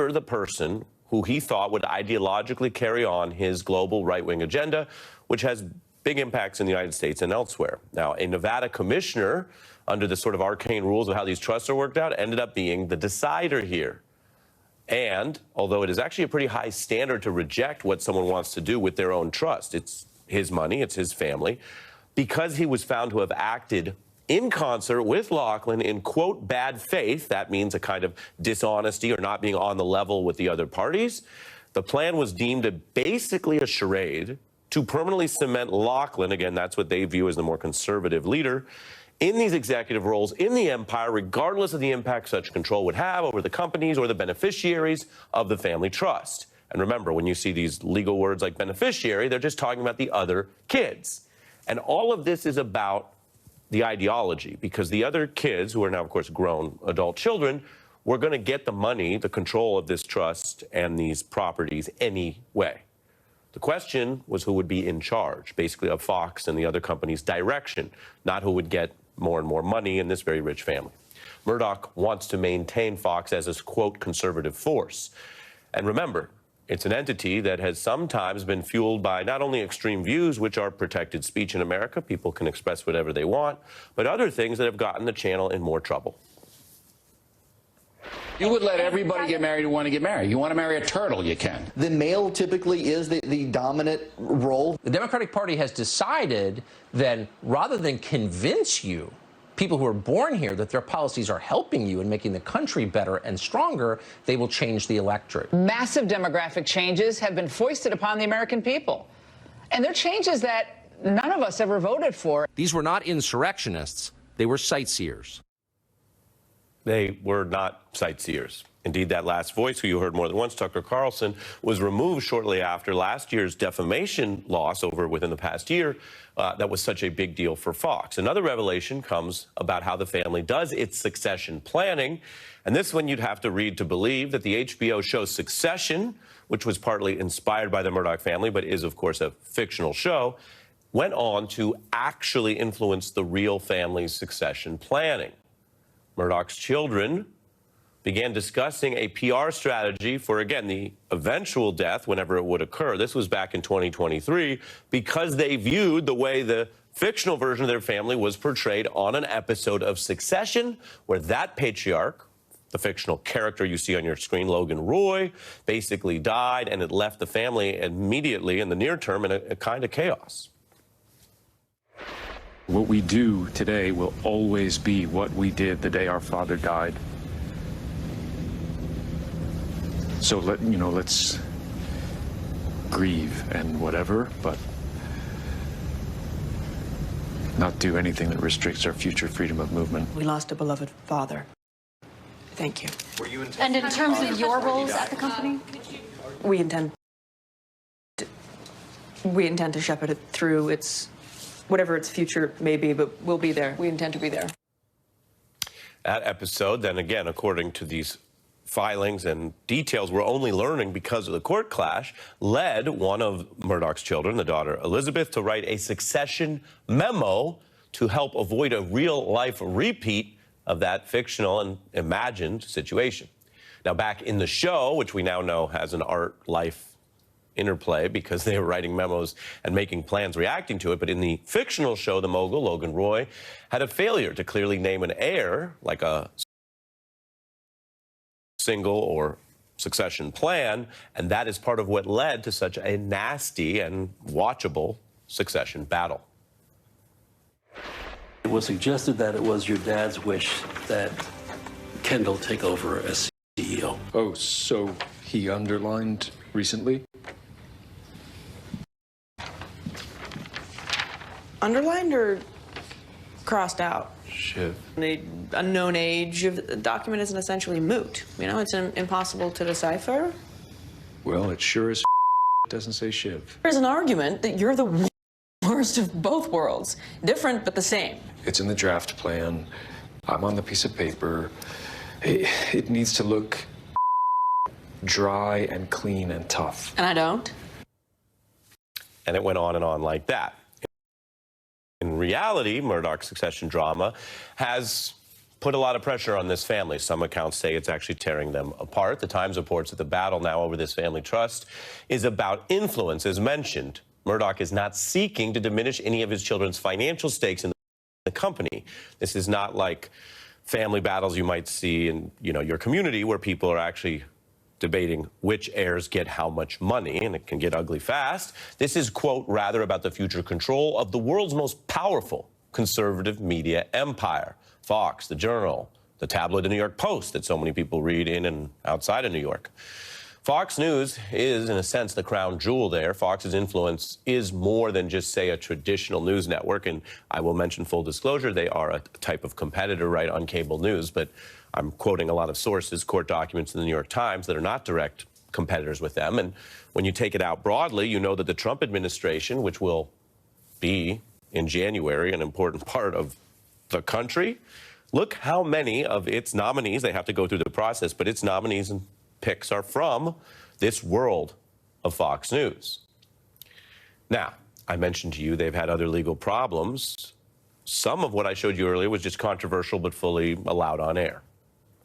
the person who he thought would ideologically carry on his global right-wing agenda, which has big impacts in the United States and elsewhere. Now, a Nevada commissioner, under the sort of arcane rules of how these trusts are worked out, ended up being the decider here. And although it is actually a pretty high standard to reject what someone wants to do with their own trust, it's his money, it's his family, because he was found to have acted in concert with Laughlin in, quote, bad faith, that means a kind of dishonesty or not being on the level with the other parties, the plan was deemed basically a charade to permanently cement Laughlin, again, that's what they view as the more conservative leader, in these executive roles in the empire, regardless of the impact such control would have over the companies or the beneficiaries of the family trust. And remember, when you see these legal words like beneficiary, they're just talking about the other kids. And all of this is about the ideology, because the other kids, who are now, of course, grown adult children, were going to get the money, the control of this trust and these properties anyway. The question was who would be in charge, basically, of Fox and the other companies' direction, not who would get more and more money in this very rich family. Murdoch wants to maintain Fox as a, quote, conservative force. And remember, it's an entity that has sometimes been fueled by not only extreme views, which are protected speech in America, people can express whatever they want, but other things that have gotten the channel in more trouble. You would let everybody get married who want to get married. You want to marry a turtle, you can. The male typically is the dominant role. The Democratic Party has decided that rather than convince you, people who are born here, that their policies are helping you and making the country better and stronger, they will change the electorate. Massive demographic changes have been foisted upon the American people. And they're changes that none of us ever voted for. These were not insurrectionists. They were sightseers. They were not sightseers. Indeed, that last voice, who you heard more than once, Tucker Carlson, was removed shortly after last year's defamation loss within the past year. That was such a big deal for Fox. Another revelation comes about how the family does its succession planning. And this one you'd have to read to believe, that the HBO show Succession, which was partly inspired by the Murdoch family, but is, of course, a fictional show, went on to actually influence the real family's succession planning. Murdoch's children began discussing a PR strategy for, again, the eventual death, whenever it would occur. This was back in 2023, because they viewed the way the fictional version of their family was portrayed on an episode of Succession, where that patriarch, the fictional character you see on your screen, Logan Roy, basically died, and it left the family immediately in the near term in a kind of chaos. What we do today will always be what we did the day our father died. So let's grieve and whatever, but not do anything that restricts our future freedom of movement. We lost a beloved father. Thank you. And in terms of your roles at the company? We intend to shepherd it through whatever its future may be, but we'll be there. We intend to be there. That episode, then again, according to these filings and details we're only learning because of the court clash, led one of Murdoch's children, the daughter Elizabeth, to write a succession memo to help avoid a real-life repeat of that fictional and imagined situation. Now, back in the show, which we now know has an art-life interplay because they were writing memos and making plans reacting to it, but in the fictional show, the mogul, Logan Roy, had a failure to clearly name an heir, like a single or succession plan, and that is part of what led to such a nasty and watchable succession battle. It was suggested that it was your dad's wish that Kendall take over as CEO. Oh, so he underlined recently? Underlined or crossed out? Shiv. The unknown age of the document isn't essentially moot. You know, it's impossible to decipher. Well, it sure as doesn't say Shiv. There's an argument that you're the worst of both worlds. Different, but the same. It's in the draft plan. I'm on the piece of paper. It needs to look dry and clean and tough. And I don't? And it went on and on like that. In reality, Murdoch's succession drama has put a lot of pressure on this family. Some accounts say it's actually tearing them apart. The Times reports that the battle now over this family trust is about influence. As mentioned, Murdoch is not seeking to diminish any of his children's financial stakes in the company. This is not like family battles you might see in, your community, where people are actually debating which heirs get how much money, and it can get ugly fast. This is, quote, rather about the future control of the world's most powerful conservative media empire. Fox, the Journal, the tabloid The New York Post that so many people read in and outside of New York. Fox News is, in a sense, the crown jewel there. Fox's influence is more than just, say, a traditional news network. And I will mention, full disclosure, they are a type of competitor, right, on cable news. But I'm quoting a lot of sources, court documents in the New York Times, that are not direct competitors with them. And when you take it out broadly, you know that the Trump administration, which will be in January an important part of the country, look how many of its nominees, they have to go through the process, but its nominees and picks are from this world of Fox News. Now, I mentioned to you they've had other legal problems. Some of what I showed you earlier was just controversial but fully allowed on air.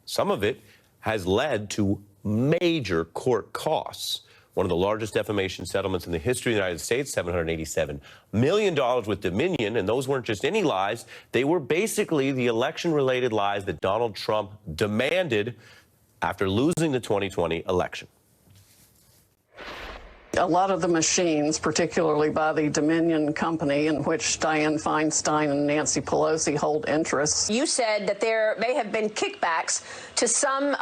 Some of it has led to major court costs. One of the largest defamation settlements in the history of the United States, $787 million with Dominion, and those weren't just any lies. They were basically the election-related lies that Donald Trump demanded after losing the 2020 election. A lot of the machines, particularly by the Dominion company, in which Dianne Feinstein and Nancy Pelosi hold interests. You said that there may have been kickbacks to some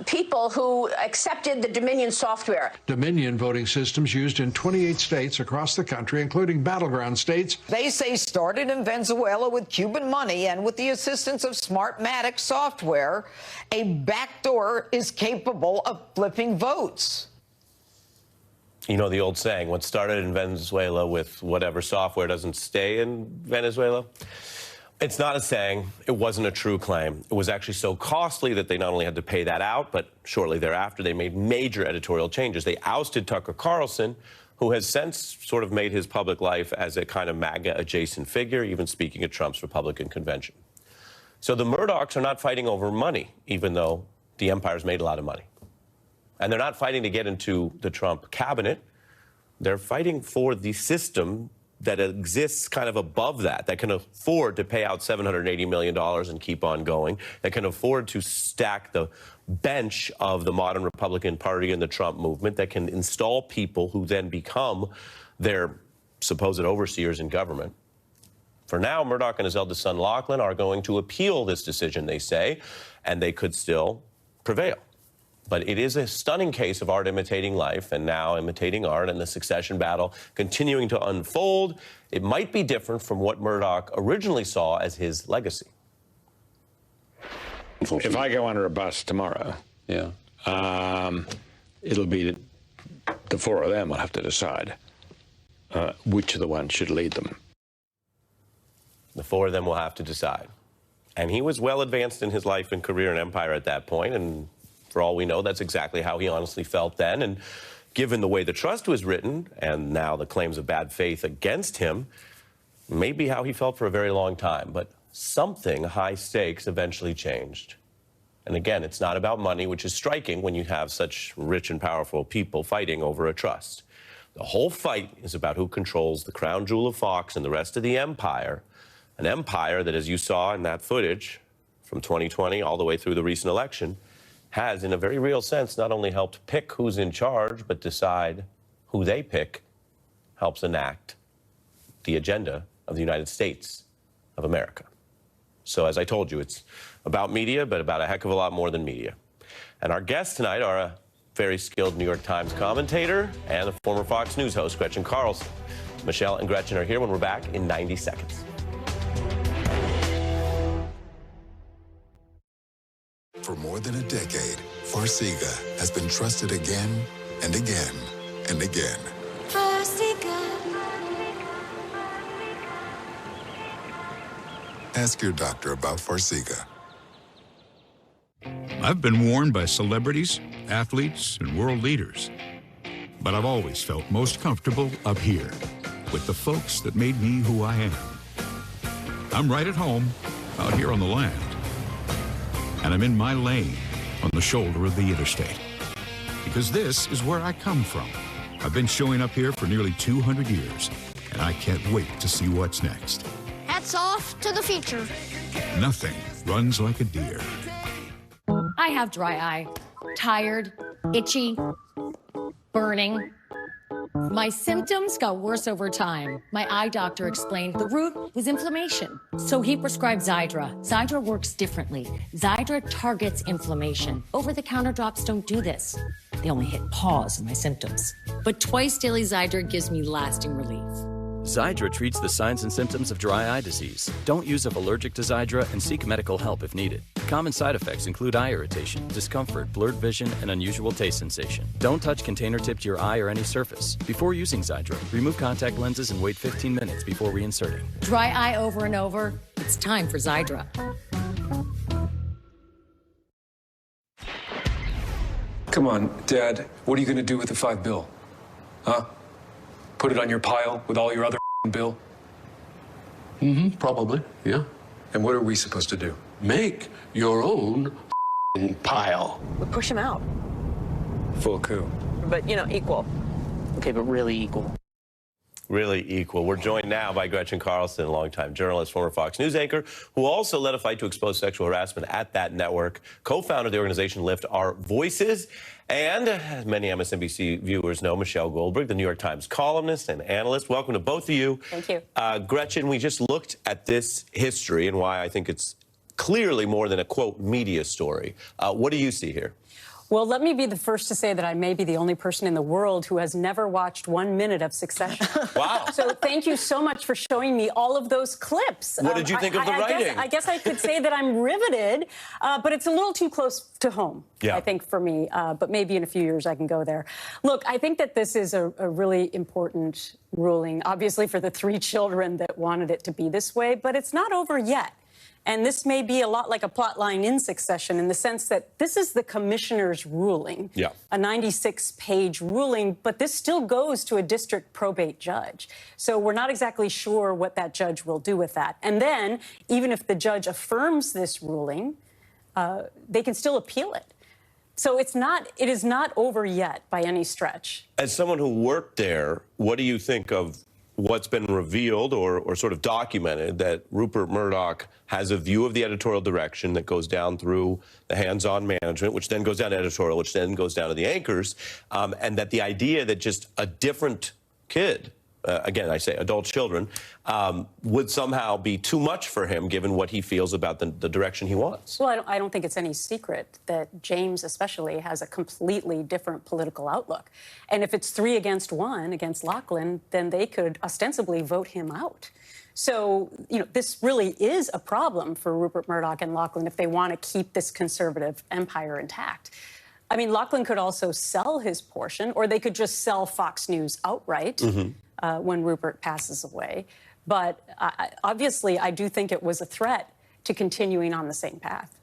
people who accepted the Dominion software. Dominion voting systems used in 28 states across the country, including battleground states. They say started in Venezuela with Cuban money and with the assistance of Smartmatic software, a backdoor is capable of flipping votes. You know the old saying, what started in Venezuela with whatever software doesn't stay in Venezuela? It's not a saying. It wasn't a true claim. It was actually so costly that they not only had to pay that out, but shortly thereafter, they made major editorial changes. They ousted Tucker Carlson, who has since sort of made his public life as a kind of MAGA-adjacent figure, even speaking at Trump's Republican convention. So the Murdochs are not fighting over money, even though the empire's made a lot of money. And they're not fighting to get into the Trump cabinet. They're fighting for the system that exists kind of above that can afford to pay out $780 million and keep on going, that can afford to stack the bench of the modern Republican Party and the Trump movement, that can install people who then become their supposed overseers in government. For now, Murdoch and his eldest son, Lachlan, are going to appeal this decision, they say, and they could still prevail. But it is a stunning case of art imitating life and now imitating art, and the succession battle continuing to unfold. It might be different from what Murdoch originally saw as his legacy. If I go under a bus tomorrow, it'll be the four of them will have to decide which of the ones should lead them. The four of them will have to decide. And he was well advanced in his life and career and empire at that point, and for all we know, that's exactly how he honestly felt then. And given the way the trust was written, and now the claims of bad faith against him, maybe how he felt for a very long time. But something high stakes eventually changed. And again, it's not about money, which is striking when you have such rich and powerful people fighting over a trust. The whole fight is about who controls the crown jewel of Fox and the rest of the empire, an empire that, as you saw in that footage from 2020 all the way through the recent election, has, in a very real sense, not only helped pick who's in charge, but decide who they pick helps enact the agenda of the United States of America. So, as I told you, it's about media, but about a heck of a lot more than media. And our guests tonight are a very skilled New York Times commentator and a former Fox News host, Gretchen Carlson. Michelle and Gretchen are here when we're back in 90 seconds. For more than a decade, Farxiga has been trusted again and again and again. Farxiga. Ask your doctor about Farxiga. I've been warned by celebrities, athletes, and world leaders. But I've always felt most comfortable up here with the folks that made me who I am. I'm right at home out here on the land. and I'm in my lane on the shoulder of the interstate. Because this is where I come from. I've been showing up here for nearly 200 years, and I can't wait to see what's next. Hats off to the future. Nothing runs like a deer. I have dry eye, tired, itchy, burning. My symptoms got worse over time. My eye doctor explained the root was inflammation, so he prescribed Xiidra. Xiidra works differently. Xiidra targets inflammation. Over-the-counter drops don't do this. They only hit pause in my symptoms. But twice daily Xiidra gives me lasting relief. Xiidra treats the signs and symptoms of dry eye disease. Don't use if allergic to Xiidra and seek medical help if needed. Common side effects include eye irritation, discomfort, blurred vision, and unusual taste sensation. Don't touch container tip to your eye or any surface. Before using Xiidra, remove contact lenses and wait 15 minutes before reinserting. Dry eye over and over? It's time for Xiidra. Come on, Dad. What are you going to do with the $5 bill? Huh? Put it on your pile with all your other bill? Probably, yeah. And what are we supposed to do? Make your own pile. We push him out. Full coup. But, equal. Okay, but really equal. Really equal. We're joined now by Gretchen Carlson, a longtime journalist, former Fox News anchor, who also led a fight to expose sexual harassment at that network, co-founder of the organization Lift Our Voices, and, as many MSNBC viewers know, Michelle Goldberg, the New York Times columnist and analyst. Welcome to both of you. Thank you. Gretchen, we just looked at this history and why I think it's clearly more than a, quote, media story. What do you see here? Well, let me be the first to say that I may be the only person in the world who has never watched 1 minute of Succession. Wow. So thank you so much for showing me all of those clips. What did you think of the writing? I guess I could say that I'm riveted, but it's a little too close to home, I think, for me. But maybe in a few years I can go there. Look, I think that this is a really important ruling, obviously, for the 3 children that wanted it to be this way, but it's not over yet. And this may be a lot like a plot line in Succession in the sense that this is the commissioner's ruling, a 96-page ruling, but this still goes to a district probate judge. So we're not exactly sure what that judge will do with that. And then, even if the judge affirms this ruling, they can still appeal it. So it is not over yet by any stretch. As someone who worked there, what do you think of what's been revealed or sort of documented, that Rupert Murdoch has a view of the editorial direction that goes down through the hands-on management, which then goes down to editorial, which then goes down to the anchors, and that the idea that just a different kid, again, I say adult children, would somehow be too much for him, given what he feels about the direction he wants? Well, I don't think it's any secret that James especially has a completely different political outlook. And if it's 3 against 1 against Lachlan, then they could ostensibly vote him out. So, this really is a problem for Rupert Murdoch and Lachlan if they want to keep this conservative empire intact. I mean, Lachlan could also sell his portion, or they could just sell Fox News outright. When Rupert passes away. But obviously, I do think it was a threat to continuing on the same path.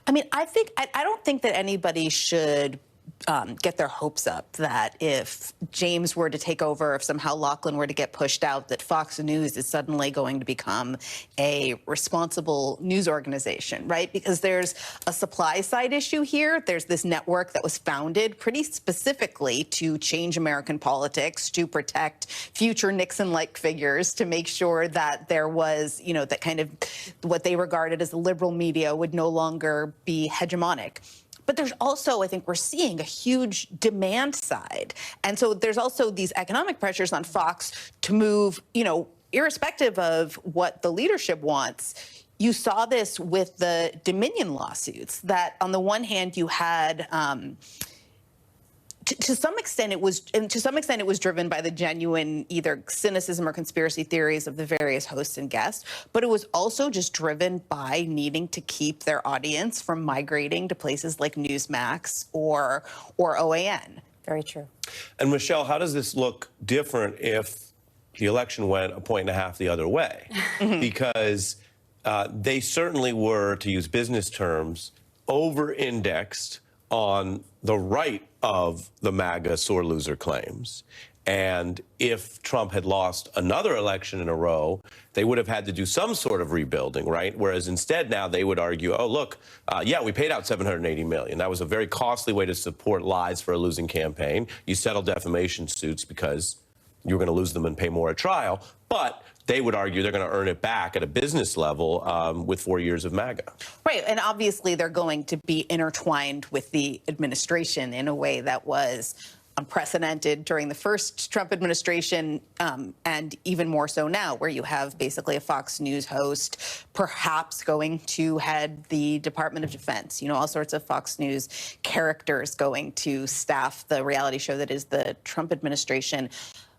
I mean, I don't think that anybody should get their hopes up that if James were to take over, if somehow Lachlan were to get pushed out, that Fox News is suddenly going to become a responsible news organization, right? Because there's a supply side issue here. There's this network that was founded pretty specifically to change American politics, to protect future Nixon-like figures, to make sure that there was, that kind of what they regarded as the liberal media would no longer be hegemonic. But there's also, I think we're seeing a huge demand side. And so there's also these economic pressures on Fox to move, irrespective of what the leadership wants. You saw this with the Dominion lawsuits, that on the one hand you had to some extent it was driven by the genuine either cynicism or conspiracy theories of the various hosts and guests, but it was also just driven by needing to keep their audience from migrating to places like Newsmax or OAN. Very true. And Michelle, how does this look different if the election went 1.5 points the other way? Because they certainly were, to use business terms, over-indexed on the right of the MAGA sore loser claims. And if Trump had lost another election in a row, they would have had to do some sort of rebuilding, right? Whereas instead now they would argue, oh, look, yeah, we paid out $780 million. That was a very costly way to support lies for a losing campaign. You settled defamation suits because you were going to lose them and pay more at trial. But they would argue they're going to earn it back at a business level with 4 years of MAGA. Right. And obviously they're going to be intertwined with the administration in a way that was unprecedented during the first Trump administration, and even more so now, where you have basically a Fox News host perhaps going to head the Department of Defense, you know, all sorts of Fox News characters going to staff the reality show that is the Trump administration.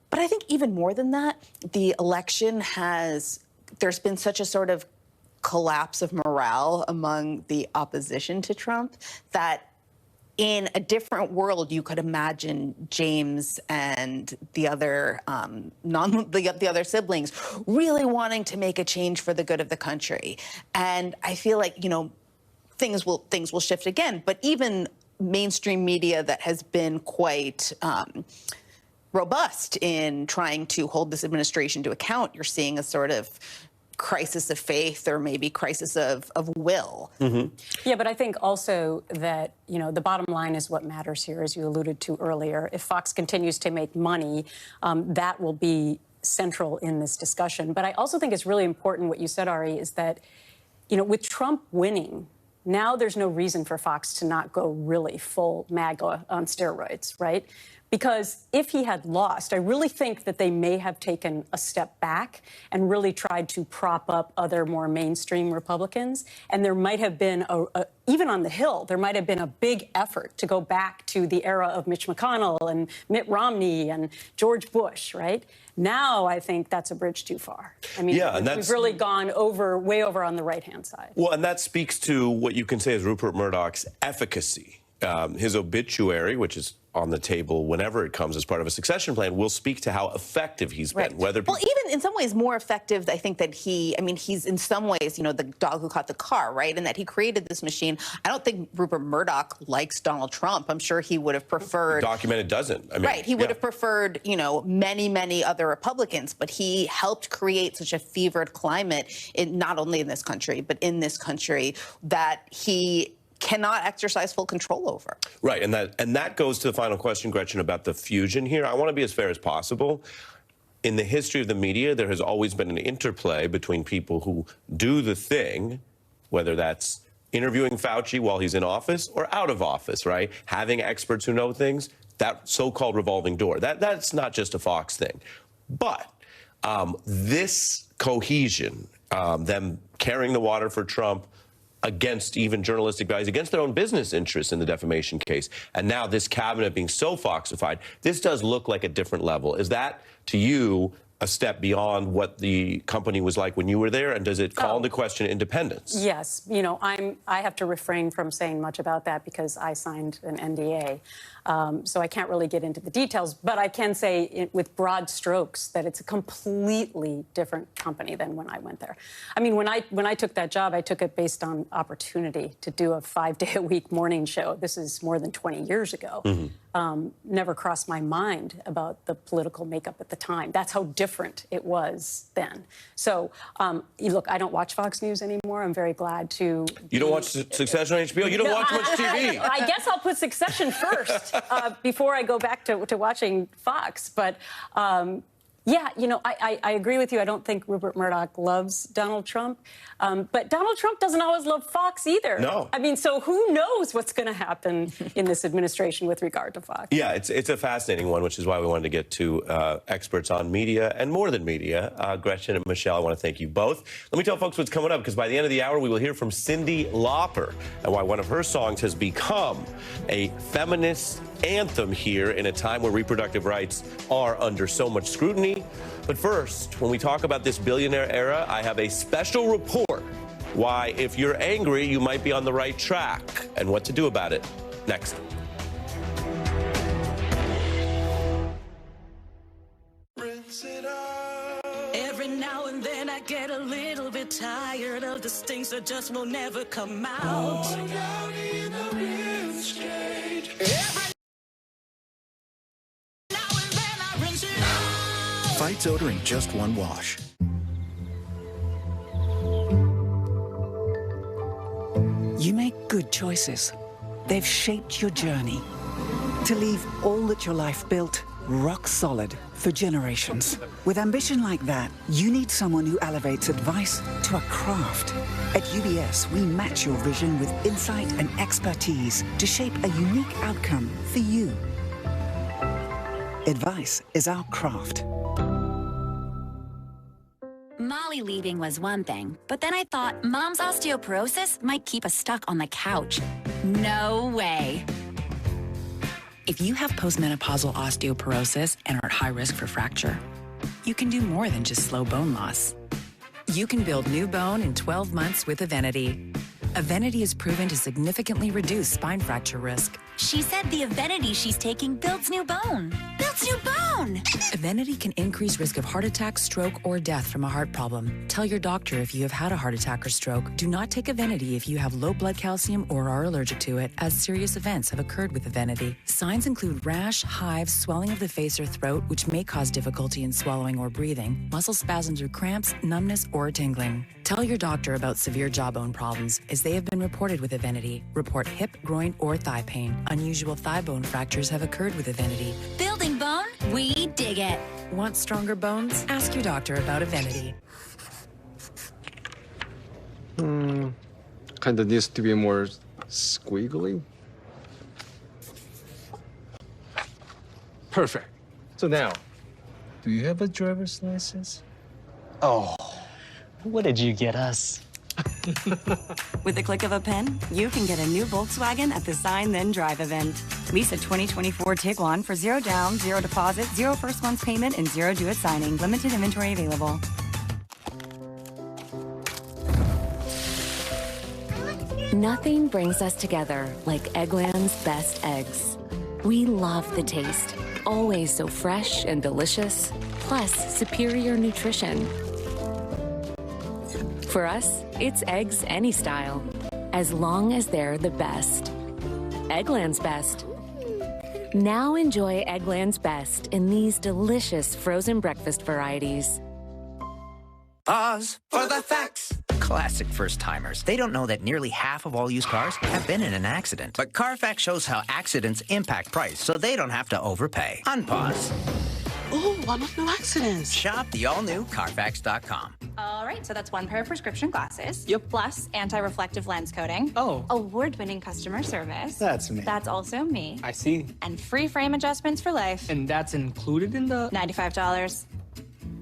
But I think even more than that, the election there's been such a sort of collapse of morale among the opposition to Trump that in a different world, you could imagine James and the other the other siblings really wanting to make a change for the good of the country. And I feel like, you know, things will shift again. But even mainstream media that has been quite robust in trying to hold this administration to account, you're seeing a sort of crisis of faith or maybe crisis of will. Mm-hmm. Yeah, but I think also that, you know, the bottom line is what matters here, as you alluded to earlier. If Fox continues to make money, that will be central in this discussion. But I also think it's really important what you said, Ari, is that, you know, with Trump winning, now there's no reason for Fox to not go really full MAGA on steroids, right? Because if he had lost, I really think that they may have taken a step back and really tried to prop up other more mainstream Republicans. And there might have been, even on the Hill, there might have been a big effort to go back to the era of Mitch McConnell and Mitt Romney and George Bush, right? Now I think that's a bridge too far. I mean, yeah, we've really gone way over on the right-hand side. Well, and that speaks to what you can say is Rupert Murdoch's efficacy. His obituary, which is on the table whenever it comes as part of a succession plan, will speak to how effective he's been. Well, even in some ways more effective, I think that he's in some ways, you know, the dog who caught the car, right? And that he created this machine. I don't think Rupert Murdoch likes Donald Trump. I'm sure he would have preferred... Documented doesn't. I mean, right. He would have preferred, you know, many other Republicans, but he helped create such a fevered climate, not only in this country, but in this country, that he cannot exercise full control over. Right, and that goes to the final question, Gretchen, about the fusion here. I want to be as fair as possible. In the history of the media, there has always been an interplay between people who do the thing, whether that's interviewing Fauci while he's in office or out of office, right? Having experts who know things, that so-called revolving door. That's not just a Fox thing. But this cohesion, them carrying the water for Trump, against even journalistic values, against their own business interests in the defamation case. And now this cabinet being so Foxified, this does look like a different level. Is that, to you, a step beyond what the company was like when you were there? And does it call into question independence? Yes. You know, I have to refrain from saying much about that because I signed an NDA. So I can't really get into the details, but I can say with broad strokes that it's a completely different company than when I went there. I mean, when I took that job, I took it based on opportunity to do a 5-day-a-week morning show. This is more than 20 years ago. Mm-hmm. Never crossed my mind about the political makeup at the time. That's how different it was then. So, look, I don't watch Fox News anymore. I'm very glad to... You don't watch Succession on HBO? You don't watch much TV? I guess I'll put Succession first. Before I go back to watching Fox. But yeah, you know, I agree with you. I don't think Rupert Murdoch loves Donald Trump. But Donald Trump doesn't always love Fox either. No. I mean, so who knows what's going to happen in this administration with regard to Fox? Yeah, it's a fascinating one, which is why we wanted to get to experts on media and more than media. Gretchen and Michelle, I want to thank you both. Let me tell folks what's coming up, because by the end of the hour, we will hear from Cyndi Lauper and why one of her songs has become a feminist anthem here in a time where reproductive rights are under so much scrutiny. But first, when we talk about this billionaire era, I have a special report why, if you're angry, you might be on the right track and what to do about it. Next. Every now and then I get a little bit tired of these things that just will never come out. Every now and then I rinse rights odor in just one wash. You make good choices. They've shaped your journey to leave all that your life built rock solid for generations. With ambition like that, you need someone who elevates advice to a craft. At UBS, we match your vision with insight and expertise to shape a unique outcome for you. Advice is our craft. Molly leaving was one thing, but then I thought Mom's osteoporosis might keep us stuck on the couch. No way. If you have postmenopausal osteoporosis and are at high risk for fracture, you can do more than just slow bone loss. You can build new bone in 12 months with Evenity. Evenity is proven to significantly reduce spine fracture risk. She said the Evenity she's taking builds new bone. Builds new bone! Evenity can increase risk of heart attack, stroke, or death from a heart problem. Tell your doctor if you have had a heart attack or stroke. Do not take Evenity if you have low blood calcium or are allergic to it, as serious events have occurred with Evenity. Signs include rash, hives, swelling of the face or throat, which may cause difficulty in swallowing or breathing, muscle spasms or cramps, numbness, or tingling. Tell your doctor about severe jawbone problems, as they have been reported with Evenity. Report hip, groin, or thigh pain. Unusual thigh bone fractures have occurred with Evenity. Building bone? We dig it. Want stronger bones? Ask your doctor about Evenity. Kind of needs to be more squiggly. Perfect. So now, do you have a driver's license? Oh, what did you get us? With the click of a pen, you can get a new Volkswagen at the Sign Then Drive event. Lease a 2024 Tiguan for 0 down, 0 deposit, 0 first month's payment, and 0 due at signing. Limited inventory available. Nothing brings us together like Eggland's best eggs. We love the taste, always so fresh and delicious, plus superior nutrition. For us, it's eggs any style, as long as they're the best. Eggland's best. Now enjoy Eggland's best in these delicious frozen breakfast varieties. Pause for the facts. Classic first-timers. They don't know that nearly half of all used cars have been in an accident. But Carfax shows how accidents impact price, so they don't have to overpay. Unpause. Ooh, I love no accidents. Shop the all-new Carfax.com. All right, so that's one pair of prescription glasses. Yep. Plus anti-reflective lens coating. Oh. Award-winning customer service. That's me. That's also me. I see. And free frame adjustments for life. And that's included in the... $95.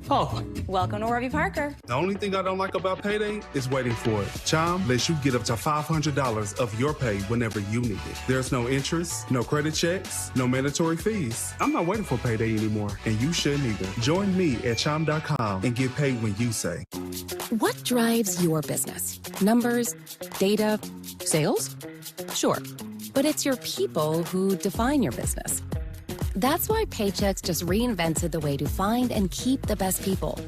Oh. Welcome to Warby Parker. The only thing I don't like about payday is waiting for it. Chime lets you get up to $500 of your pay whenever you need it. There's no interest, no credit checks, no mandatory fees. I'm not waiting for payday anymore, and you shouldn't either. Join me at chime.com and get paid when you say. What drives your business? Numbers, data, sales? Sure, but it's your people who define your business. That's why Paychex just reinvented the way to find and keep the best people.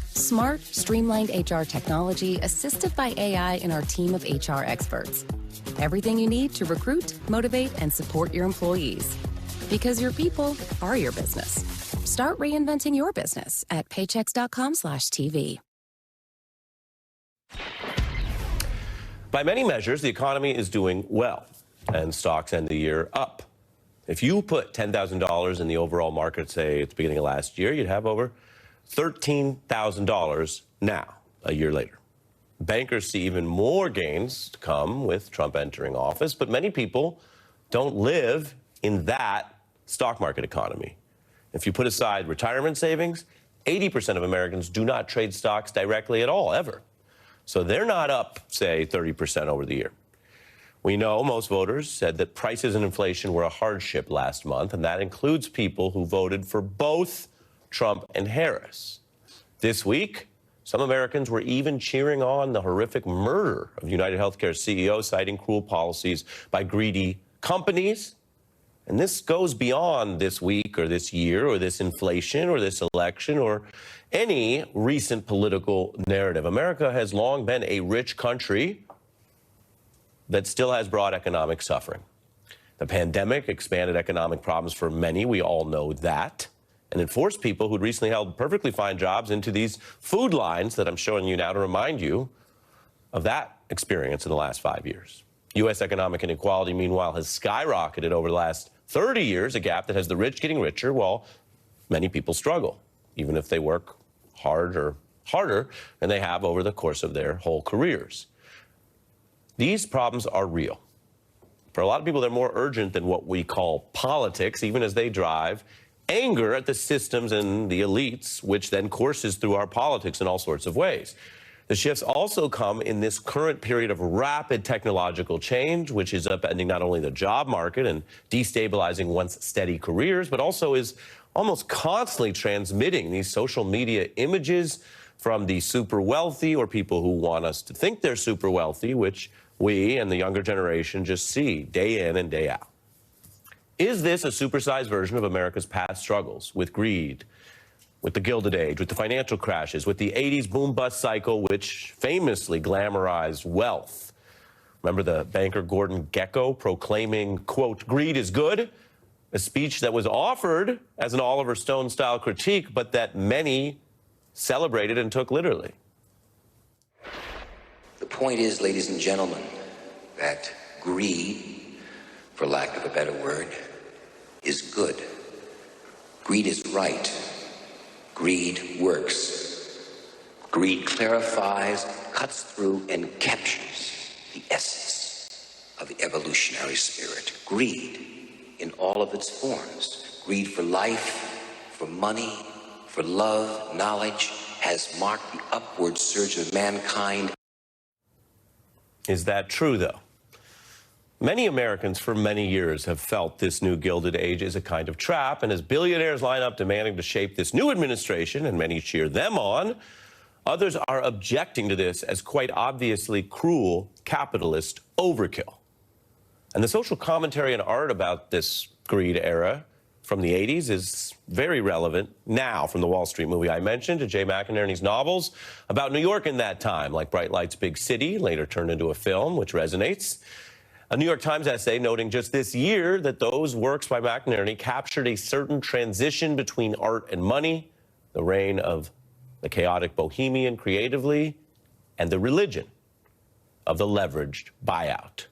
Smart, streamlined HR technology assisted by AI and our team of HR experts. Everything you need to recruit, motivate, and support your employees. Because your people are your business. Start reinventing your business at paychex.com/TV. By many measures, the economy is doing well, and stocks end the year up. If you put $10,000 in the overall market, say, at the beginning of last year, you'd have over $13,000 now, a year later. Bankers see even more gains to come with Trump entering office, but many people don't live in that stock market economy. If you put aside retirement savings, 80% of Americans do not trade stocks directly at all, ever. So they're not up, say, 30% over the year. We know most voters said that prices and inflation were a hardship last month, and that includes people who voted for both Trump and Harris. This week, some Americans were even cheering on the horrific murder of United Healthcare CEO, citing cruel policies by greedy companies. And this goes beyond this week or this year or this inflation or this election or any recent political narrative. America has long been a rich country that still has broad economic suffering. The pandemic expanded economic problems for many. We all know that. and it forced people who'd recently held perfectly fine jobs into these food lines that I'm showing you now to remind you of that experience in the last 5 years. U.S. economic inequality, meanwhile, has skyrocketed over the last 30 years, a gap that has the rich getting richer while many people struggle, even if they work harder than they have over the course of their whole careers. These problems are real. For a lot of people, they're more urgent than what we call politics, even as they drive anger at the systems and the elites, which then courses through our politics in all sorts of ways. The shifts also come in this current period of rapid technological change, which is upending not only the job market and destabilizing once steady careers, but also is almost constantly transmitting these social media images from the super wealthy or people who want us to think they're super wealthy, which we and the younger generation just see day in and day out. Is this a supersized version of America's past struggles with greed, with the Gilded Age, with the financial crashes, with the 80s boom-bust cycle, which famously glamorized wealth? Remember the banker Gordon Gekko proclaiming, quote, "Greed is good," a speech that was offered as an Oliver Stone-style critique, but that many celebrated and took literally. The point is, ladies and gentlemen, that greed, for lack of a better word, is good. Greed is right. Greed works. Greed clarifies, cuts through, and captures the essence of the evolutionary spirit. Greed in all of its forms. Greed for life, for money, for love, knowledge, has marked the upward surge of mankind. Is that true, though? Many Americans for many years have felt this new Gilded Age is a kind of trap, and as billionaires line up demanding to shape this new administration, and many cheer them on, others are objecting to this as quite obviously cruel capitalist overkill. And the social commentary and art about this greed era from the 80s is very relevant now, from the Wall Street movie I mentioned to Jay McInerney's novels about New York in that time, like Bright Lights, Big City, later turned into a film, which resonates. A New York Times essay noting just this year that those works by McInerney captured a certain transition between art and money, the reign of the chaotic bohemian creatively, and the religion of the leveraged buyout.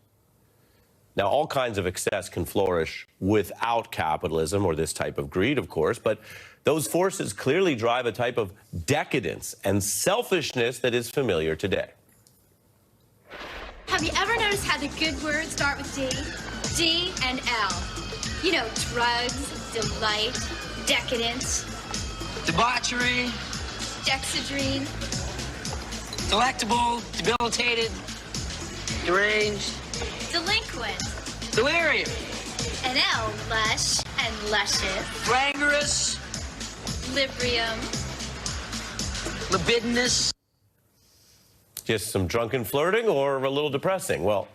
Now, all kinds of excess can flourish without capitalism or this type of greed, of course, but those forces clearly drive a type of decadence and selfishness that is familiar today. Have you ever noticed how the good words start with D? D and L. You know, drugs, delight, decadence, debauchery, dexedrine, delectable, debilitated, deranged, delinquent, delirium, and L, lush and luscious, languorous, librium, libidinous. Just some drunken flirting or a little depressing? Well,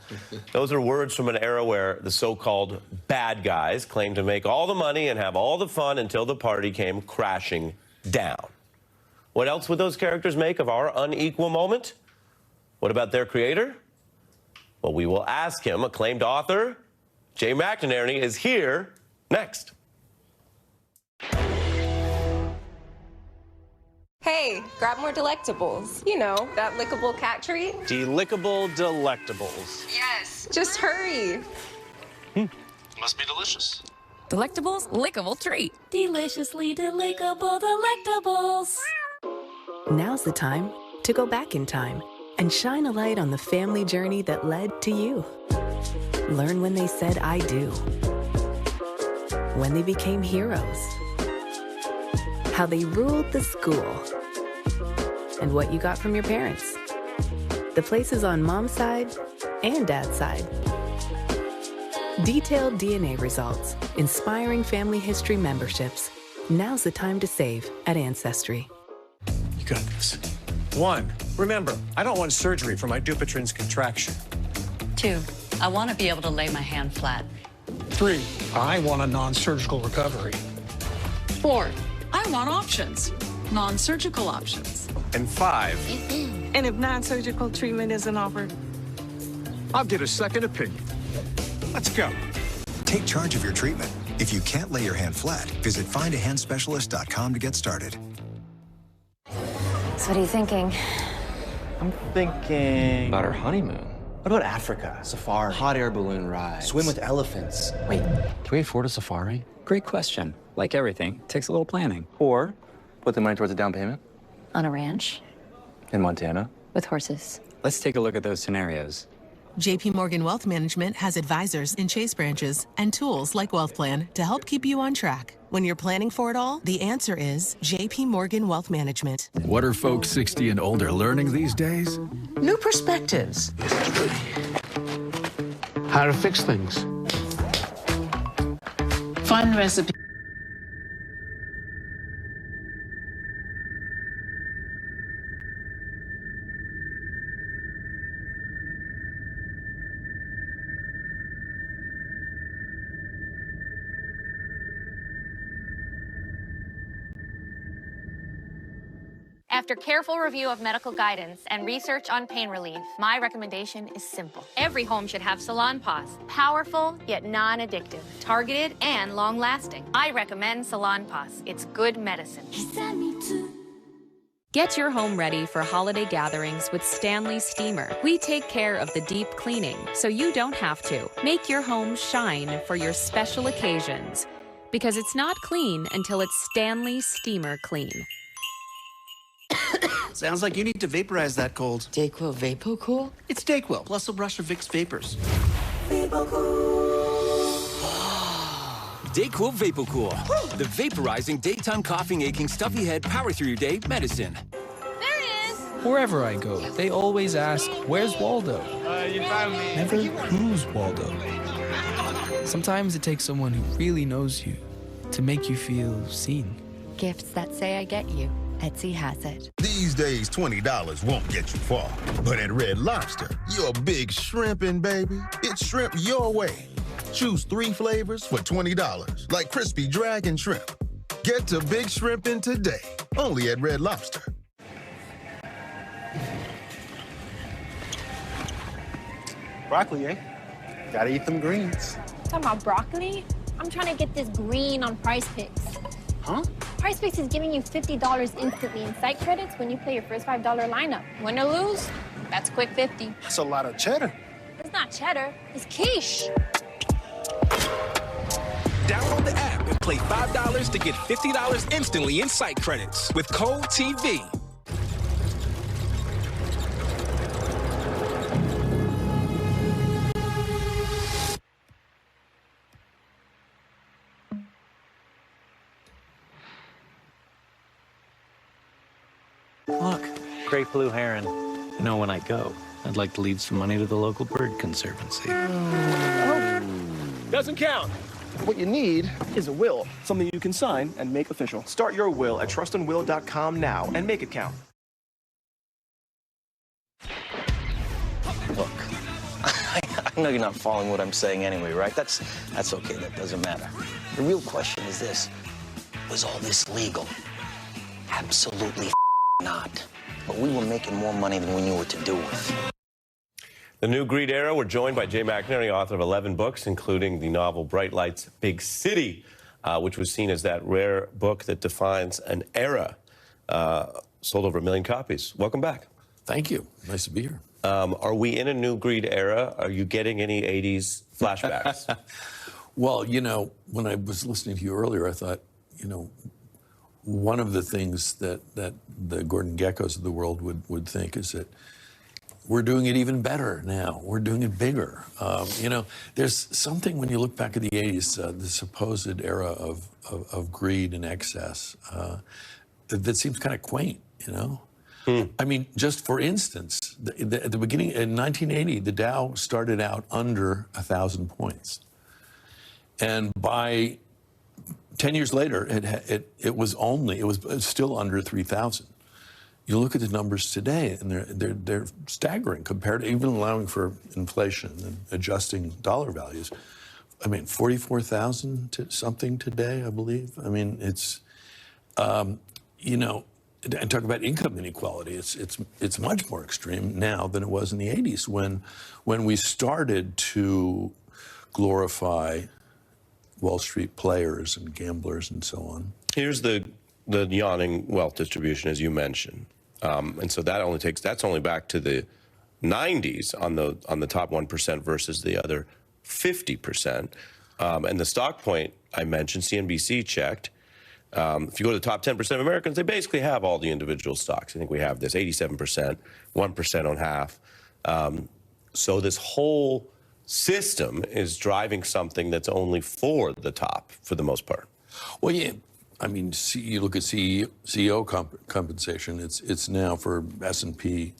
those are words from an era where the so-called bad guys claimed to make all the money and have all the fun until the party came crashing down. What else would those characters make of our unequal moment? What about their creator? Well, we will ask him. Acclaimed author Jay McInerney is here next. Hey, grab more delectables. You know, that lickable cat treat. Delickable delectables. Yes. Just hurry. Must be delicious. Delectables, lickable treat. Deliciously delectable delectables. Now's the time to go back in time and shine a light on the family journey that led to you. Learn when they said I do. When they became heroes. How they ruled the school. And what you got from your parents. The places on mom's side and dad's side. Detailed DNA results, inspiring family history memberships. Now's the time to save at Ancestry. You got this. 1, remember, I don't want surgery for my Dupuytren's contraction. 2, I want to be able to lay my hand flat. 3, I want a non-surgical recovery. 4, I want options, non-surgical options. And 5, And if non-surgical treatment isn't offered? I'll get a second opinion. Let's go. Take charge of your treatment. If you can't lay your hand flat, visit findahandspecialist.com to get started. So what are you thinking? I'm thinking... About our honeymoon. What about Africa? Safari. Hot air balloon rides. Swim with elephants. Wait, can we afford a safari? Great question. Like everything, takes a little planning. Or put the money towards a down payment On a ranch in Montana. with horses. Let's take a look at those scenarios. JP Morgan Wealth Management has advisors in Chase branches and tools like Wealth Plan to help keep you on track. When you're planning for it all, the answer is JP Morgan Wealth Management. What are folks 60 and older learning these days? New perspectives. How to fix things. Fun recipe. After careful review of medical guidance and research on pain relief, my recommendation is simple. Every home should have Salonpas. Powerful, yet non-addictive. Targeted and long-lasting. I recommend Salonpas. It's good medicine. Get your home ready for holiday gatherings with Stanley Steamer. We take care of the deep cleaning, so you don't have to. Make your home shine for your special occasions. Because it's not clean until it's Stanley Steamer Clean. Sounds like you need to vaporize that cold. Dayquil VapoCool? It's Dayquil, plus a brush of Vicks Vapors. Dayquil VapoCool. The vaporizing daytime coughing, aching, stuffy head, power through your day medicine. There he is! Wherever I go, they always ask, where's Waldo? You found me. Never, who's Waldo? Sometimes it takes someone who really knows you to make you feel seen. Gifts that say I get you. Etsy has it. These days, $20 won't get you far. But at Red Lobster, you're a big shrimpin', baby. It's shrimp your way. Choose 3 flavors for $20, like crispy dragon shrimp. Get to big shrimpin' today, only at Red Lobster. Broccoli, eh? Gotta eat them greens. Talking about broccoli? I'm trying to get this green on Prize Picks. Huh? Prize Picks is giving you $50 instantly in site credits when you play your first $5 lineup. Win or lose, that's quick 50. That's a lot of cheddar. It's not cheddar, it's quiche. Download the app and play $5 to get $50 instantly in site credits with Code TV. Look, great blue heron. You know, when I go, I'd like to leave some money to the local bird conservancy. Doesn't count. What you need is a will, something you can sign and make official. Start your will at trustandwill.com now and make it count. Look, I know you're not following what I'm saying anyway, right? That's okay, that doesn't matter. The real question is this: was all this legal? Absolutely not. But we were making more money than we knew what to do with. The New Greed Era. We're joined by Jay McNary, author of 11 books, including the novel Bright Lights, Big City, which was seen as that rare book that defines an era. Sold over 1 million copies. Welcome back. Thank you. Nice to be here. Are we in a New Greed era? Are you getting any 80s flashbacks? Well, you know, when I was listening to you earlier, I thought, you know, one of the things that the Gordon Geckos of the world would think is that we're doing it even better now. We're doing it bigger. You know, there's something when you look back at the 80s, the supposed era of greed and excess, that seems kind of quaint, you know? I mean, just for instance, at the beginning, in 1980, the Dow started out under 1,000 points. And by 10 years later, it was still under 3,000. You look at the numbers today, and they're staggering compared to even allowing for inflation and adjusting dollar values. I mean, 44,000 to something today, I believe. I mean, it's, you know, and talk about income inequality. It's much more extreme now than it was in the 80s when we started to glorify Wall Street players and gamblers and so on. Here's the yawning wealth distribution, as you mentioned, and so that's only back to the 90s on the top 1% versus the other 50%. And the stock point I mentioned, CNBC checked. If you go to the top 10% of Americans, they basically have all the individual stocks. I think we have this 87%, 1% on half. So this whole system is driving something that's only for the top for the most part. Well, yeah. I mean, you look at CEO compensation. It's now for S&P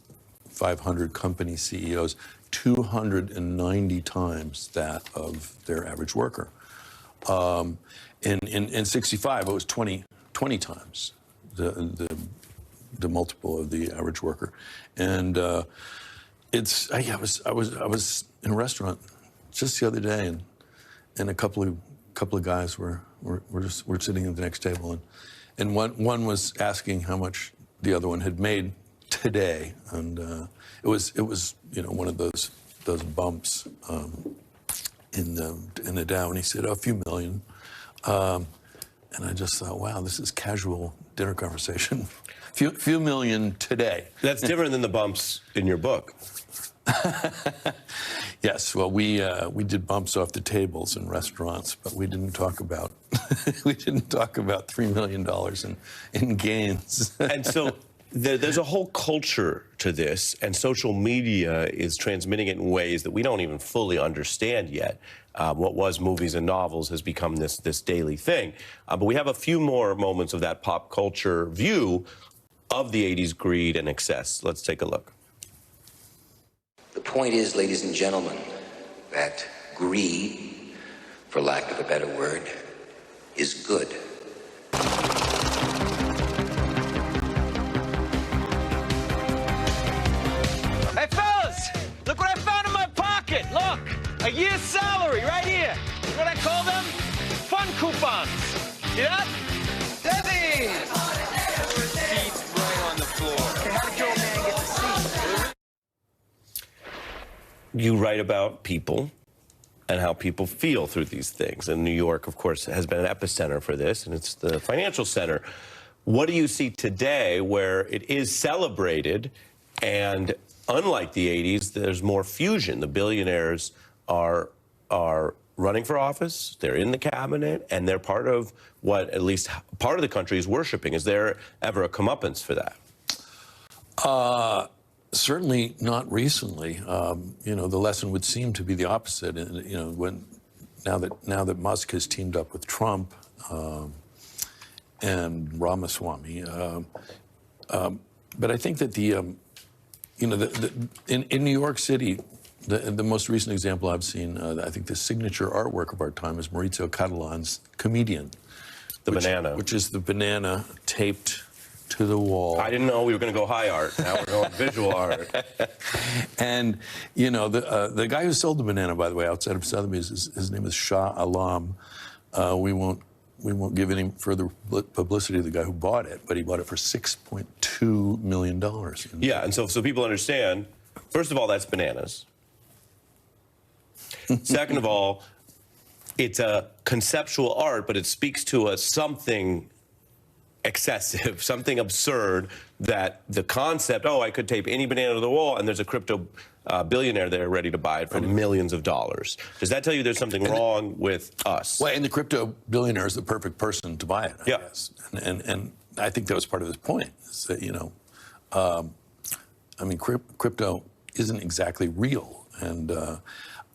500 company CEOs 290 times that of their average worker. In 65, it was 20 times the multiple of the average worker, and I was in a restaurant just the other day, and a couple of guys were sitting at the next table, and one was asking how much the other one had made today, and it was one of those bumps in the Dow, and he said, a few million. And I just thought, wow, this is casual dinner conversation. Few million today. That's different than the bumps in your book. Yes, well, we did bumps off the tables in restaurants, but we didn't talk about $3 million in gains. And so there's a whole culture to this, and social media is transmitting it in ways that we don't even fully understand yet. What was movies and novels has become this daily thing. But we have a few more moments of that pop culture view of the 80s greed and excess. Let's take a look. The point is, ladies and gentlemen, that greed, for lack of a better word, is good. Hey, fellas! Look what I found in my pocket! Look! A year's salary right here! You know what I call them? Fun coupons! See that? Debbie! Seats right on the floor. Hey, how did your man get the seat? You write about people and how people feel through these things. And New York, of course, has been an epicenter for this, and it's the financial center. What do you see today where it is celebrated, and unlike the 80s, there's more fusion? The billionaires are running for office, they're in the cabinet, and they're part of what at least part of the country is worshiping. Is there ever a comeuppance for that? Certainly not recently. The lesson would seem to be the opposite. Now that Musk has teamed up with Trump and Ramaswamy, but I think that in New York City, the most recent example I've seen, I think the signature artwork of our time is Maurizio Catalan's Comedian. Banana. Which is the banana taped to the wall. I didn't know we were going to go high art. Now we're going visual art. And, the guy who sold the banana, by the way, outside of Sotheby's, his name is Shah Alam. We won't give any further publicity to the guy who bought it, but he bought it for $6.2 million. Yeah, and so people understand, first of all, that's bananas. Second of all, it's a conceptual art, but it speaks to something excessive, something absurd, that the concept, I could tape any banana to the wall, and there's a crypto billionaire there ready to buy it for millions of dollars. Does that tell you there's something wrong with us? Well, and the crypto billionaire is the perfect person to buy it, I guess. And I think that was part of his point, is that, crypto isn't exactly real. And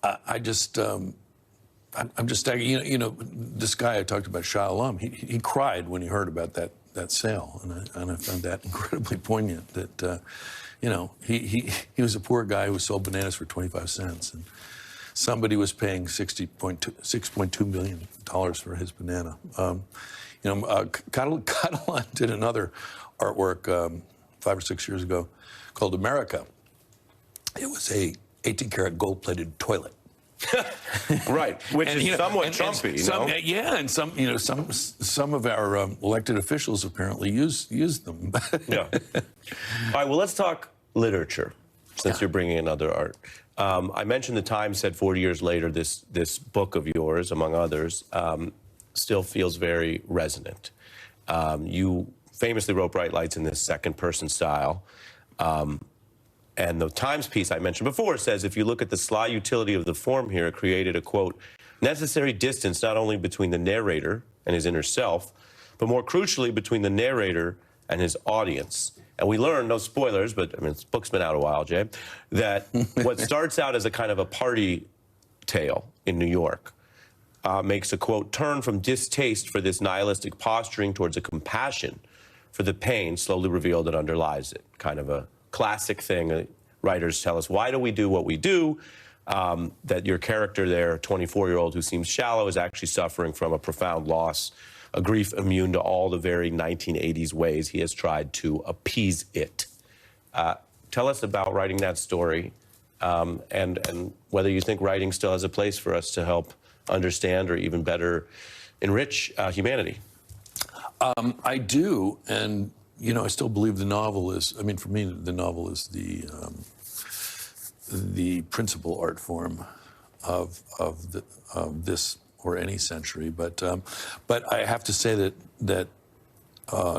I'm just this guy I talked about, Shah Alam, he cried when he heard about that sale, and I found that incredibly poignant. That he was a poor guy who sold bananas for 25 cents, and somebody was paying $6.2 million for his banana. Catalan did another artwork 5 or 6 years ago called America. It was a 18-karat gold-plated toilet. Right, which is somewhat Trumpy, Yeah, and some of our elected officials apparently use them. Yeah. All right, well, let's talk literature, since you're bringing in other art. I mentioned the Times said 40 years later, this book of yours, among others, still feels very resonant. You famously wrote Bright Lights in this second-person style. And the Times piece I mentioned before says, if you look at the sly utility of the form here, it created a, quote, necessary distance not only between the narrator and his inner self, but more crucially between the narrator and his audience. And we learn, no spoilers, but I mean, this book's been out a while, Jay, that what starts out as a kind of a party tale in New York makes a, quote, turn from distaste for this nihilistic posturing towards a compassion for the pain slowly revealed that underlies it. Kind of a classic thing. Writers tell us, why do we do what we do? That your character there, 24-year-old who seems shallow, is actually suffering from a profound loss, a grief immune to all the very 1980s ways he has tried to appease it. Tell us about writing that story and whether you think writing still has a place for us to help understand or even better enrich humanity. I do, and you know, I still believe the novel is. I mean, for me, the novel is the principal art form of this or any century. But I have to say that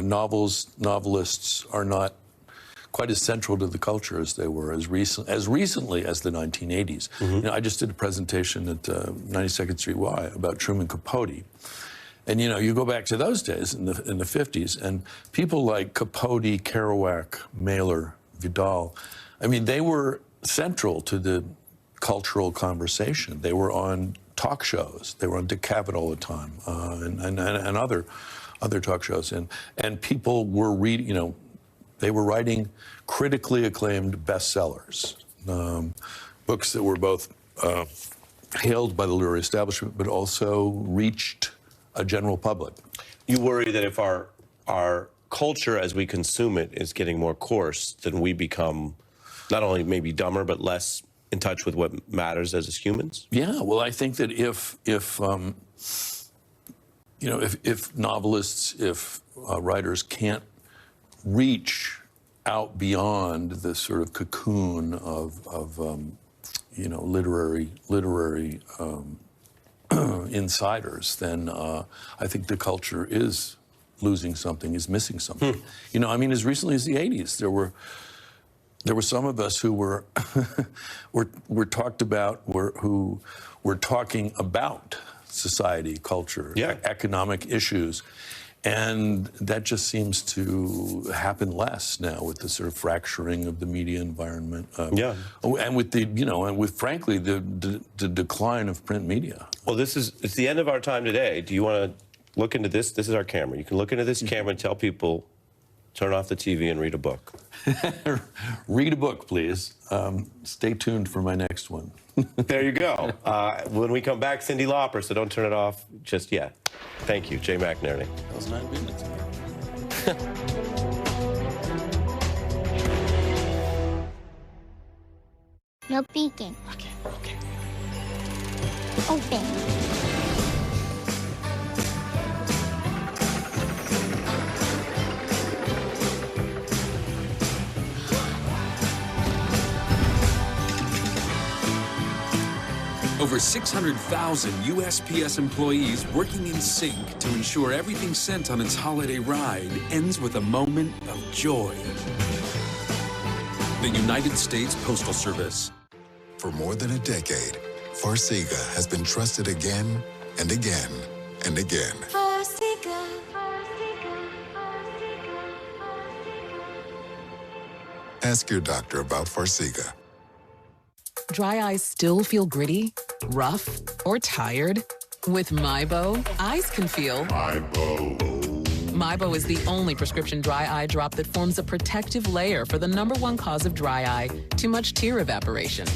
novelists are not quite as central to the culture as they were as recently as the 1980s. You know, I just did a presentation at 92nd Street Y about Truman Capote. And, you know, you go back to those days in the 50s, and people like Capote, Kerouac, Mailer, Vidal, I mean, they were central to the cultural conversation. They were on talk shows. They were on Decapit all the time, and other talk shows. And people were reading, you know, they were writing critically acclaimed bestsellers, books that were both hailed by the literary establishment, but also reached a general public. You worry that if our culture as we consume it is getting more coarse, then we become not only maybe dumber, but less in touch with what matters as humans? Yeah, well, I think that if you know, if novelists, if writers can't reach out beyond the sort of cocoon of you know, literary insiders, then I think the culture is losing something, is missing something. You know, I mean, as recently as the 80s, there were some of us who were were talked about, who were talking about society, culture, economic issues. And that just seems to happen less now with the sort of fracturing of the media environment. And with the, you know, and with, frankly, the decline of print media. Well, it's the end of our time today. Do you want to look into this? This is our camera. You can look into this camera and tell people, turn off the TV and read a book. Read a book, please. Stay tuned for my next one. There you go. When we come back, Cyndi Lauper, so don't turn it off just yet. Thank you, Jay McNerney. That was 9 minutes. No peeking. Okay. Open. Over 600,000 USPS employees working in sync to ensure everything sent on its holiday ride ends with a moment of joy. The United States Postal Service. For more than a decade, Farxiga has been trusted again and again and again. Ask your doctor about Farxiga. Dry eyes still feel gritty, rough, or tired? With Mybo, eyes can feel Mybo. Mybo is the only prescription dry eye drop that forms a protective layer for the #1 cause of dry eye, too much tear evaporation.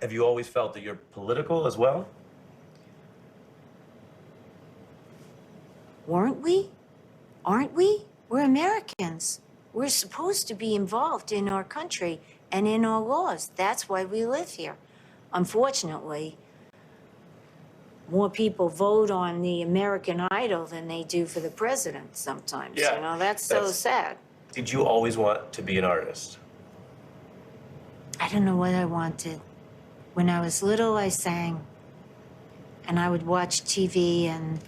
Have you always felt that you're political as well? Weren't we? Aren't we? We're Americans. We're supposed to be involved in our country and in our laws. That's why we live here. Unfortunately, more people vote on the American Idol than they do for the president sometimes. Yeah, You know, that's so sad. Did you always want to be an artist? I don't know what I wanted. When I was little, I sang. And I would watch TV and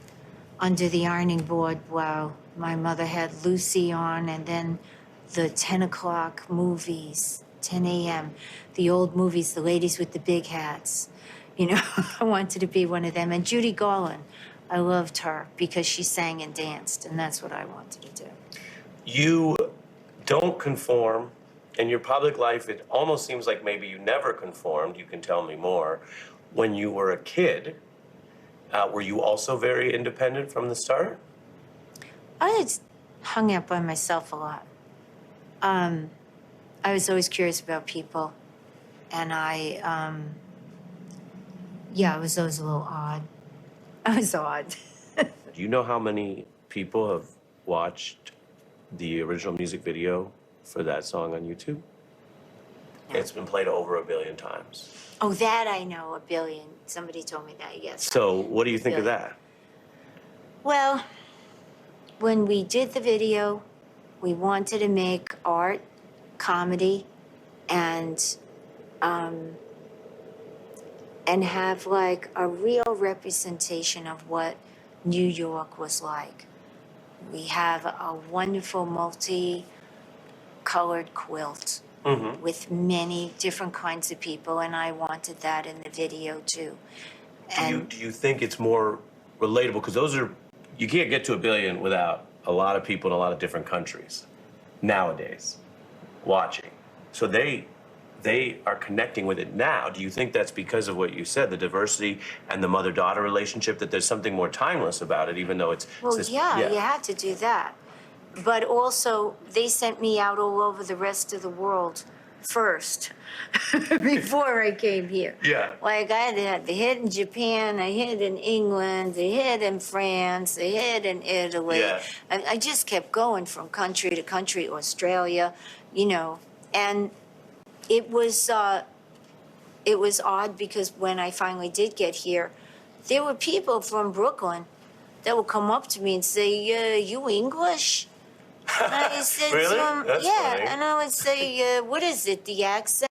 under the ironing board while my mother had Lucy on, and then the 10 o'clock movies, 10 a.m., the old movies, the ladies with the big hats. You know, I wanted to be one of them. And Judy Garland, I loved her because she sang and danced, and that's what I wanted to do. You don't conform. In your public life, it almost seems like maybe you never conformed. You can tell me more. When you were a kid, were you also very independent from the start? I had hung out by myself a lot. I was always curious about people, and I was always a little odd. I was odd. Do you know how many people have watched the original music video for that song on YouTube? No. It's been played over 1 billion times. Oh, that I know, 1 billion. Somebody told me that, yes. So what do you think of that? Well, when we did the video, we wanted to make art, comedy, and have like a real representation of what New York was like. We have a wonderful multi-colored quilt with many different kinds of people, and I wanted that in the video too. And do you think it's more relatable? Because you can't get to 1 billion without a lot of people in a lot of different countries nowadays watching. So they are connecting with it now. Do you think that's because of what you said, the diversity and the mother-daughter relationship, that there's something more timeless about it, even though it's... Well, yeah, you had to do that. But also, they sent me out all over the rest of the world first, before I came here. Yeah. Like, I had the hit in Japan, I hit in England, the hit in France, the hit in Italy. Yeah. I just kept going from country to country, Australia, you know, and it was odd because when I finally did get here, there were people from Brooklyn that would come up to me and say, you English? And I said Really? to them, That's yeah, funny. and I would say, what is it, the accent?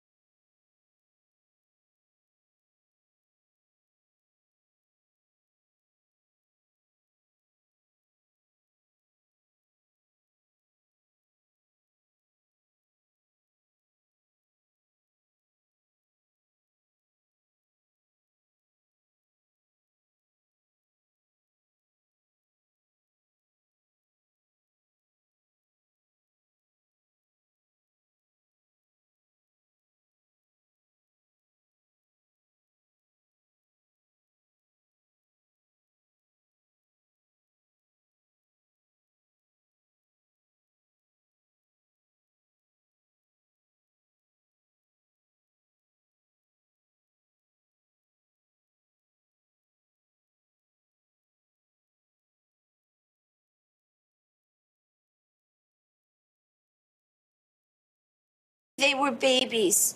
They were babies.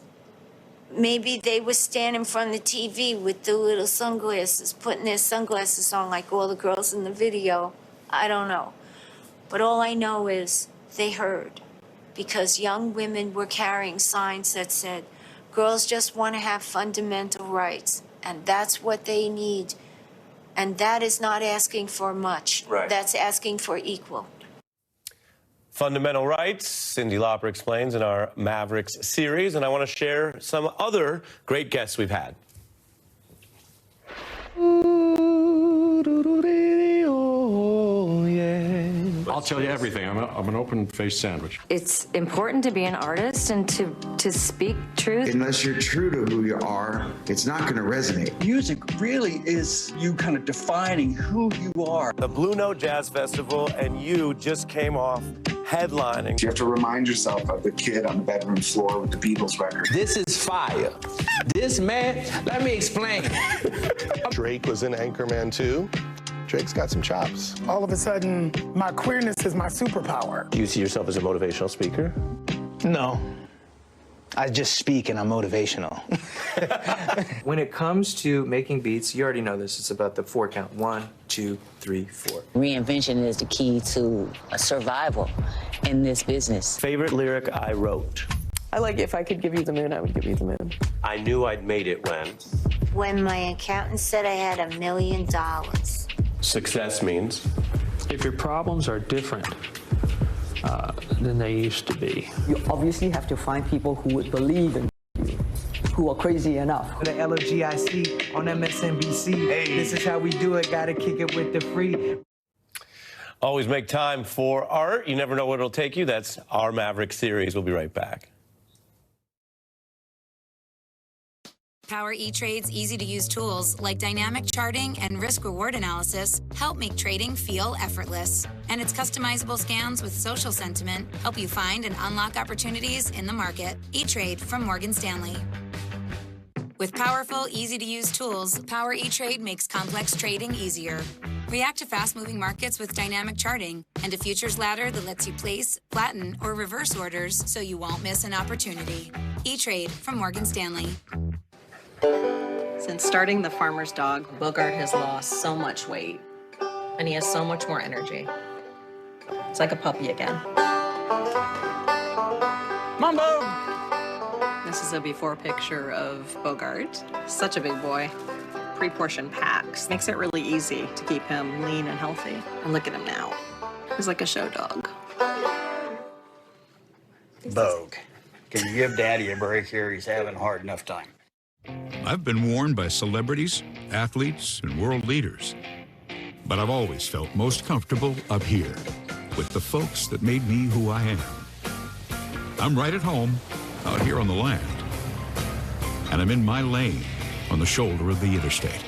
Maybe they were standing in front of the TV with the little sunglasses, putting their sunglasses on like all the girls in the video. I don't know. But all I know is they heard, because young women were carrying signs that said, girls just want to have fundamental rights, and that's what they need. And that is not asking for much. Right. That's asking for equal. Fundamental rights, Cyndi Lauper explains in our Mavericks series, and I want to share some other great guests we've had. I'll tell you everything. I'm an open-faced sandwich. It's important to be an artist and to speak truth. Unless you're true to who you are, it's not going to resonate. Music really is you kind of defining who you are. The Blue Note Jazz Festival, and you just came off headlining. You have to remind yourself of the kid on the bedroom floor with the Beatles record. This is fire. This man, let me explain. Drake was in Anchorman 2. Drake's got some chops. All of a sudden, my queerness is my superpower. Do you see yourself as a motivational speaker? No. I just speak and I'm motivational. When it comes to making beats, you already know this. It's about the 4 count. 1, 2, 3, 4. Reinvention is the key to survival in this business. Favorite lyric I wrote? I like if I could give you the moon, I would give you the moon. I knew I'd made it when? When my accountant said I had $1 million. Success means? If your problems are different than they used to be. You obviously have to find people who would believe in you, who are crazy enough. The LOGIC on MSNBC. Hey. This is how we do it. Gotta kick it with the free. Always make time for art. You never know where it'll take you. That's our Maverick series. We'll be right back. Power E-Trade's easy-to-use tools like dynamic charting and risk-reward analysis help make trading feel effortless. And its customizable scans with social sentiment help you find and unlock opportunities in the market. E-Trade from Morgan Stanley. With powerful, easy-to-use tools, Power E-Trade makes complex trading easier. React to fast-moving markets with dynamic charting and a futures ladder that lets you place, flatten, or reverse orders so you won't miss an opportunity. E-Trade from Morgan Stanley. Since starting The Farmer's Dog, Bogart has lost so much weight, and he has so much more energy. It's like a puppy again. Mambo! This is a before picture of Bogart. Such a big boy. Pre-portioned packs. Makes it really easy to keep him lean and healthy. And look at him now. He's like a show dog. Bogue, can you give Daddy a break here? He's having a hard enough time. I've been warned by celebrities, athletes, and world leaders. But I've always felt most comfortable up here with the folks that made me who I am. I'm right at home, out here on the land. And I'm in my lane, on the shoulder of the interstate.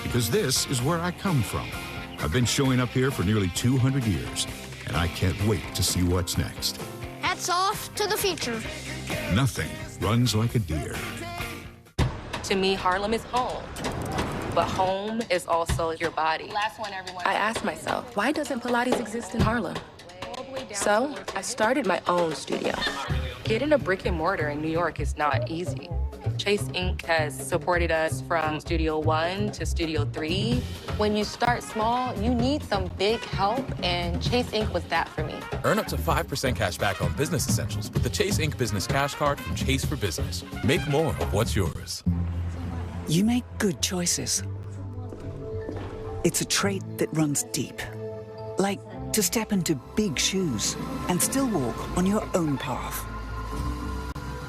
Because this is where I come from. I've been showing up here for nearly 200 years, and I can't wait to see what's next. Hats off to the future. Nothing runs like a deer. To me, Harlem is home. But home is also your body. Last one, everyone. I asked myself, why doesn't Pilates exist in Harlem? So I started my own studio. Getting a brick and mortar in New York is not easy. Chase Inc. has supported us from Studio 1 to Studio 3. When you start small, you need some big help, and Chase Inc. was that for me. Earn up to 5% cash back on business essentials with the Chase Inc. Business Cash Card from Chase for Business. Make more of what's yours. You make good choices. It's a trait that runs deep. Like to step into big shoes and still walk on your own path.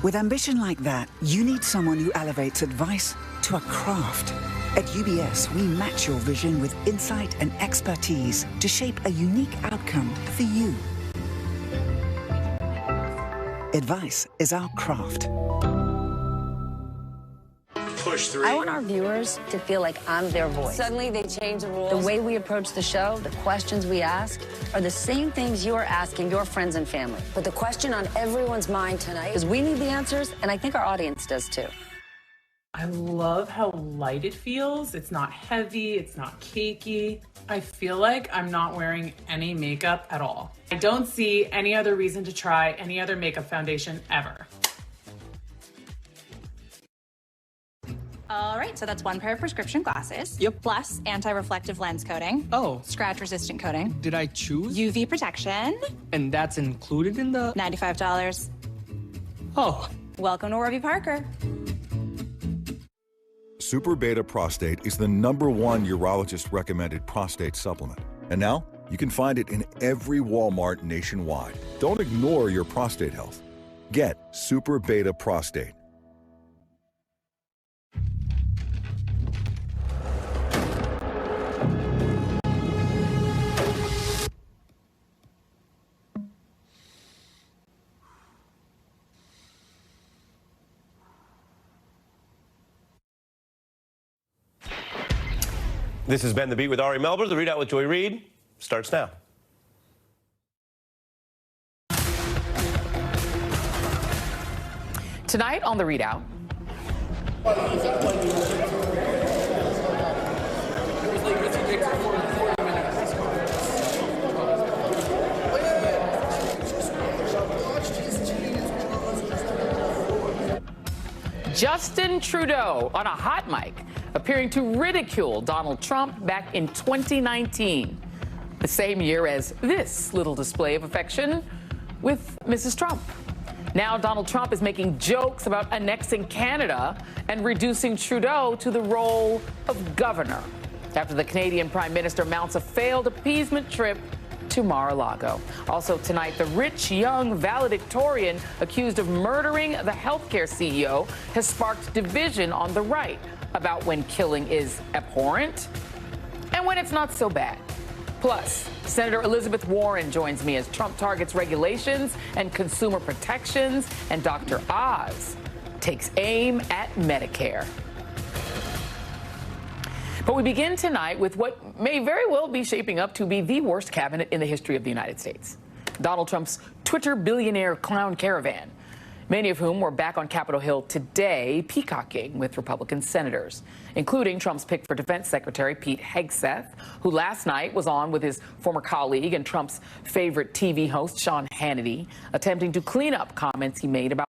With ambition like that, you need someone who elevates advice to a craft. At UBS, we match your vision with insight and expertise to shape a unique outcome for you. Advice is our craft. Push 3. I want our viewers to feel like I'm their voice. Suddenly they change the rules. The way we approach the show, the questions we ask, are the same things you're asking your friends and family. But the question on everyone's mind tonight is we need the answers, and I think our audience does too. I love how light it feels. It's not heavy, it's not cakey. I feel like I'm not wearing any makeup at all. I don't see any other reason to try any other makeup foundation ever. All right, so that's 1 pair of prescription glasses. Yep. Plus anti-reflective lens coating. Oh. Scratch-resistant coating. Did I choose? UV protection. And that's included in the... $95. Oh. Welcome to Warby Parker. Super Beta Prostate is the #1 urologist-recommended prostate supplement. And now, you can find it in every Walmart nationwide. Don't ignore your prostate health. Get Super Beta Prostate. This has been The Beat with Ari Melber. The Readout with Joy Reid starts now. Tonight on The Readout. Justin Trudeau on a hot mic, appearing to ridicule Donald Trump back in 2019, the same year as this little display of affection with Mrs. Trump. Now Donald Trump is making jokes about annexing Canada and reducing Trudeau to the role of governor after the Canadian Prime Minister mounts a failed appeasement trip to Mar-a-Lago. Also tonight, the rich young valedictorian accused of murdering the healthcare CEO has sparked division on the right about when killing is abhorrent and when it's not so bad. Plus, Senator Elizabeth Warren joins me as Trump targets regulations and consumer protections, and Dr. Oz takes aim at Medicare. But we begin tonight with what may very well be shaping up to be the worst cabinet in the history of the United States. Donald Trump's Twitter billionaire clown caravan, many of whom were back on Capitol Hill today peacocking with Republican senators, including Trump's pick for Defense Secretary Pete Hegseth, who last night was on with his former colleague and Trump's favorite TV host, Sean Hannity, attempting to clean up comments he made about